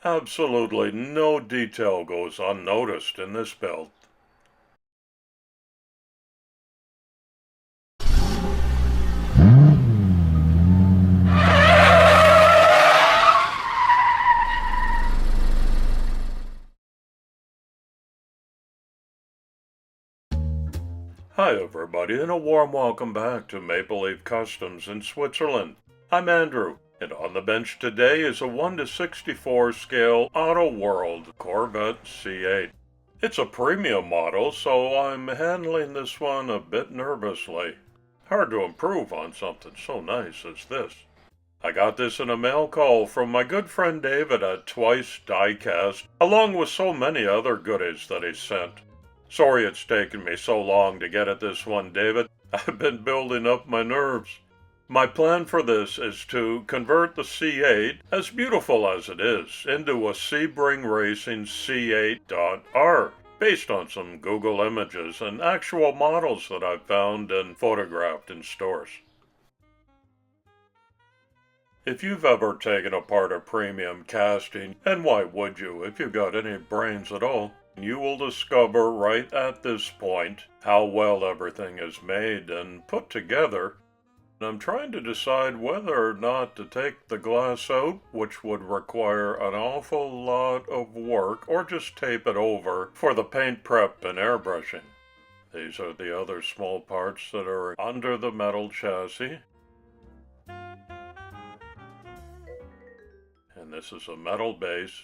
Absolutely no detail goes unnoticed in this build. Hi everybody, and a warm welcome back to Maple Leaf Customs in Switzerland. I'm Andrew, and on the bench today is a 1:64 scale Auto World Corvette C8. It's a premium model, so I'm handling this one a bit nervously. Hard to improve on something so nice as this. I got this in a mail call from my good friend David at TWYCE Diecast, along with so many other goodies that he sent. Sorry it's taken me so long to get at this one, David. I've been building up my nerves. My plan for this is to convert the C8, as beautiful as it is, into a Sebring Racing C8.R, based on some Google images and actual models that I've found and photographed in stores. If you've ever taken apart a premium casting, and why would you if you got any brains at all, you will discover right at this point how well everything is made and put together. I'm trying to decide whether or not to take the glass out, which would require an awful lot of work, or just tape it over for the paint prep and airbrushing. These are the other small parts that are under the metal chassis. And this is a metal base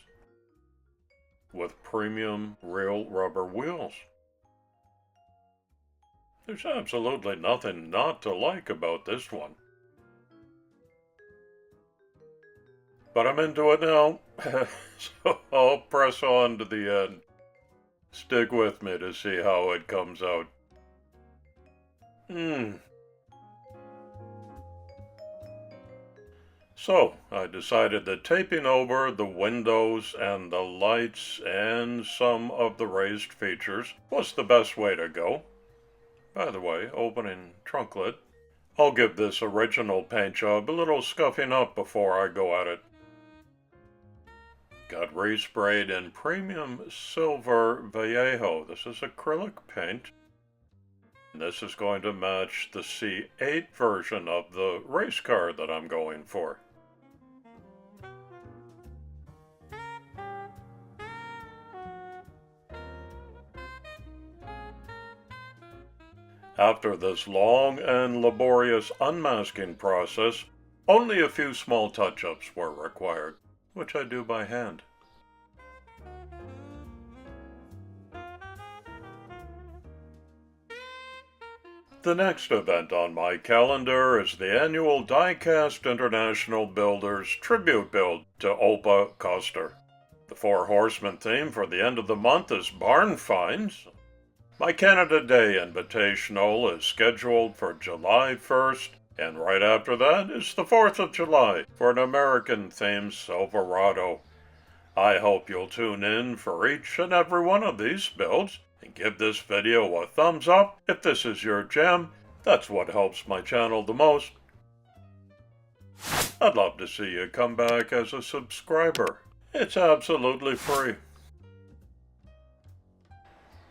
with premium real rubber wheels. There's absolutely nothing not to like about this one. But I'm into it now, so I'll press on to the end. Stick with me to see how it comes out. So, I decided that taping over the windows and the lights and some of the raised features was the best way to go. By the way, opening trunk lid. I'll give this original paint job a little scuffing up before I go at it. Got resprayed in premium silver Vallejo. This is acrylic paint. This is going to match the C8 version of the race car that I'm going for. After this long and laborious unmasking process, only a few small touch-ups were required, which I do by hand. The next event on my calendar is the annual Diecast International Builders Tribute Build to Opa Koster. The Four Horsemen theme for the end of the month is barn finds. My Canada Day Invitational is scheduled for July 1st, and right after that is the 4th of July for an American-themed Silverado. I hope you'll tune in for each and every one of these builds, and give this video a thumbs up if this is your jam. That's what helps my channel the most. I'd love to see you come back as a subscriber. It's absolutely free.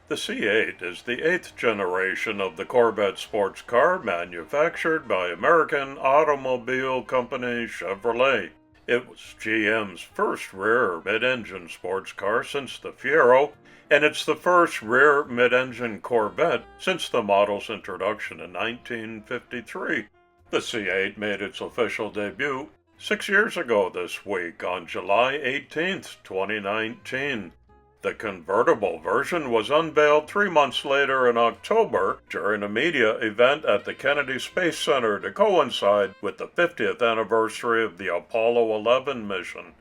The C8 is the 8th generation of the Corvette sports car manufactured by American automobile company Chevrolet. It was GM's first rear mid-engine sports car since the Fiero, and it's the first rear mid-engine Corvette since the model's introduction in 1953. The C8 made its official debut 6 years ago this week on July 18th, 2019. The convertible version was unveiled 3 months later in October during a media event at the Kennedy Space Center to coincide with the 50th anniversary of the Apollo 11 mission.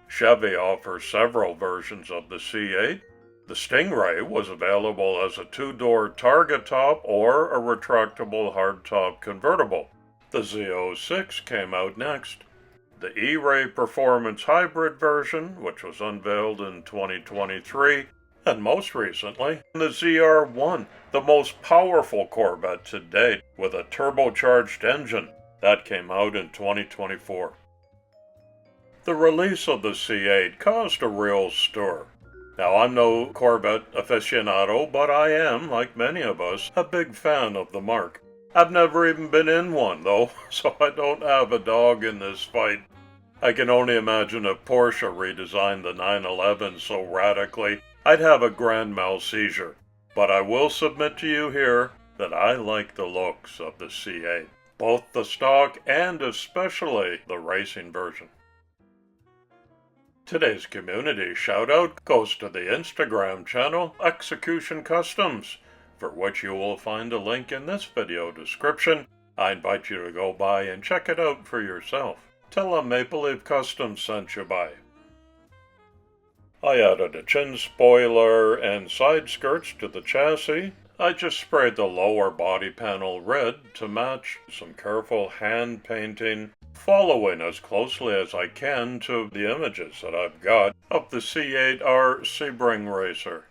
Chevy offers several versions of the C8. The Stingray was available as a 2-door target top or a retractable hardtop convertible. The Z06 came out next. The E-Ray Performance Hybrid version, which was unveiled in 2023, and most recently, the ZR1, the most powerful Corvette to date, with a turbocharged engine. That came out in 2024. The release of the C8 caused a real stir. Now, I'm no Corvette aficionado, but I am, like many of us, a big fan of the marque. I've never even been in one, though, so I don't have a dog in this fight. I can only imagine if Porsche redesigned the 911 so radically, I'd have a grand mal seizure. But I will submit to you here that I like the looks of the C8, both the stock and especially the racing version. Today's community shout-out goes to the Instagram channel Execution Customs, for which you will find a link in this video description. I invite you to go by and check it out for yourself. Tell them Maple Leaf Customs sent you by. I added a chin spoiler and side skirts to the chassis. I just sprayed the lower body panel red to match some careful hand painting, following as closely as I can to the images that I've got of the C8.R Sebring racer.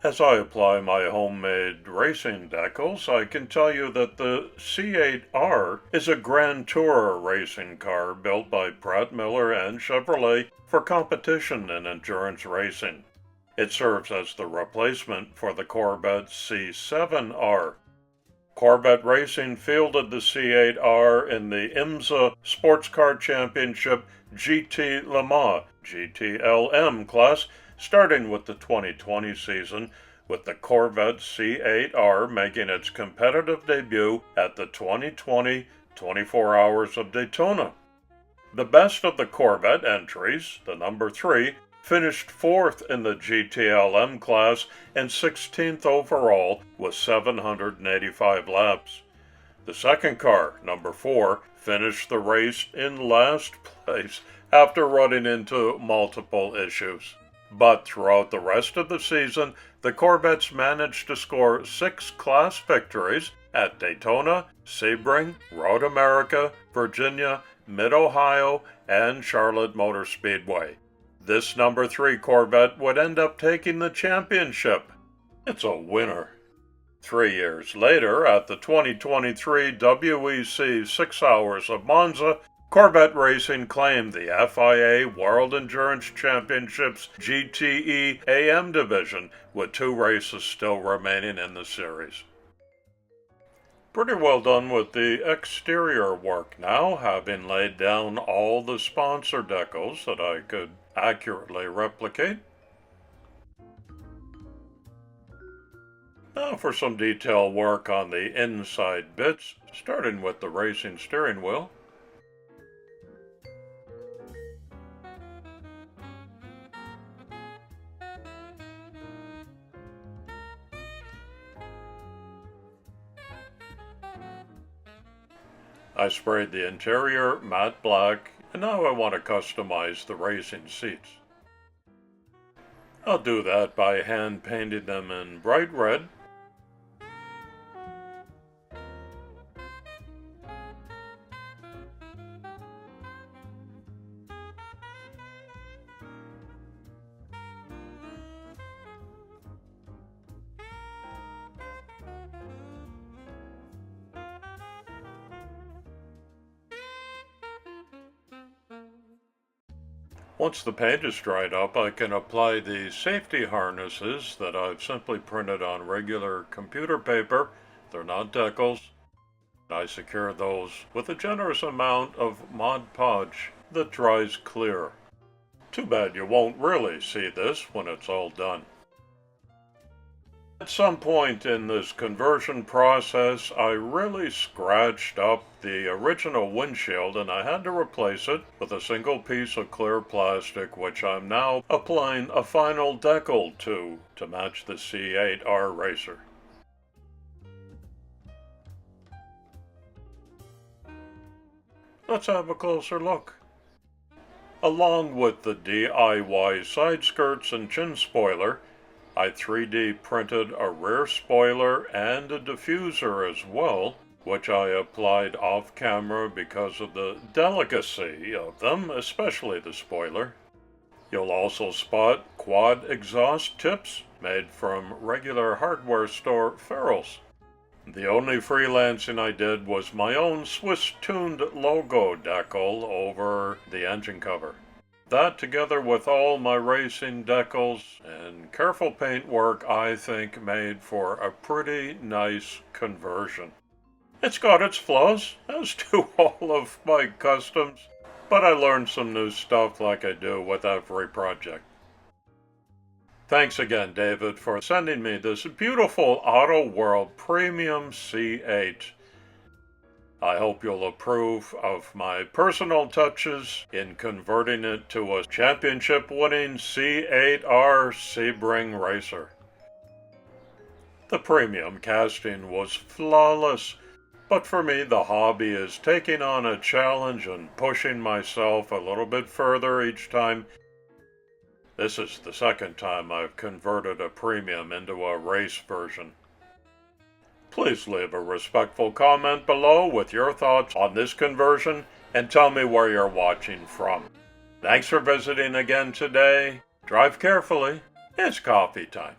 As I apply my homemade racing decals, I can tell you that the C8.R is a Grand Tourer racing car built by Pratt Miller and Chevrolet for competition and endurance racing. It serves as the replacement for the Corvette C8.R. Corvette Racing fielded the C8.R in the IMSA SportsCar Championship GTLM class, starting with the 2020 season, with the Corvette C8.R making its competitive debut at the 2020 24 Hours of Daytona. The best of the Corvette entries, the number 3, finished 4th in the GTLM class and 16th overall with 785 laps. The second car, number 4, finished the race in last place after running into multiple issues. But throughout the rest of the season, the Corvettes managed to score 6 class victories at Daytona, Sebring, Road America, Virginia, Mid-Ohio, and Charlotte Motor Speedway. This number 3 Corvette would end up taking the championship. It's a winner. 3 years later, at the 2023 WEC 6 Hours of Monza, Corvette Racing claimed the FIA World Endurance Championships GTE-AM division, with 2 races still remaining in the series. Pretty well done with the exterior work now, having laid down all the sponsor decals that I could accurately replicate. Now for some detail work on the inside bits, starting with the racing steering wheel. I sprayed the interior matte black, and now I want to customize the racing seats. I'll do that by hand painting them in bright red. Once the paint is dried up, I can apply the safety harnesses that I've simply printed on regular computer paper. They're not decals. I secure those with a generous amount of Mod Podge that dries clear. Too bad you won't really see this when it's all done. At some point in this conversion process, I really scratched up the original windshield and I had to replace it with a single piece of clear plastic, which I'm now applying a final decal to match the C8.R racer. Let's have a closer look. Along with the DIY side skirts and chin spoiler, I 3D printed a rear spoiler and a diffuser as well, which I applied off camera because of the delicacy of them, especially the spoiler. You'll also spot quad exhaust tips made from regular hardware store ferrules. The only freelancing I did was my own Swiss-tuned logo decal over the engine cover. That, together with all my racing decals and careful paint work, I think made for a pretty nice conversion. It's got its flaws, as do all of my customs, but I learned some new stuff like I do with every project. Thanks again, David, for sending me this beautiful Auto World Premium C8. I hope you'll approve of my personal touches in converting it to a championship-winning C8.R Sebring racer. The premium casting was flawless, but for me the hobby is taking on a challenge and pushing myself a little bit further each time. This is the second time I've converted a premium into a race version. Please leave a respectful comment below with your thoughts on this conversion and tell me where you're watching from. Thanks for visiting again today. Drive carefully. It's coffee time.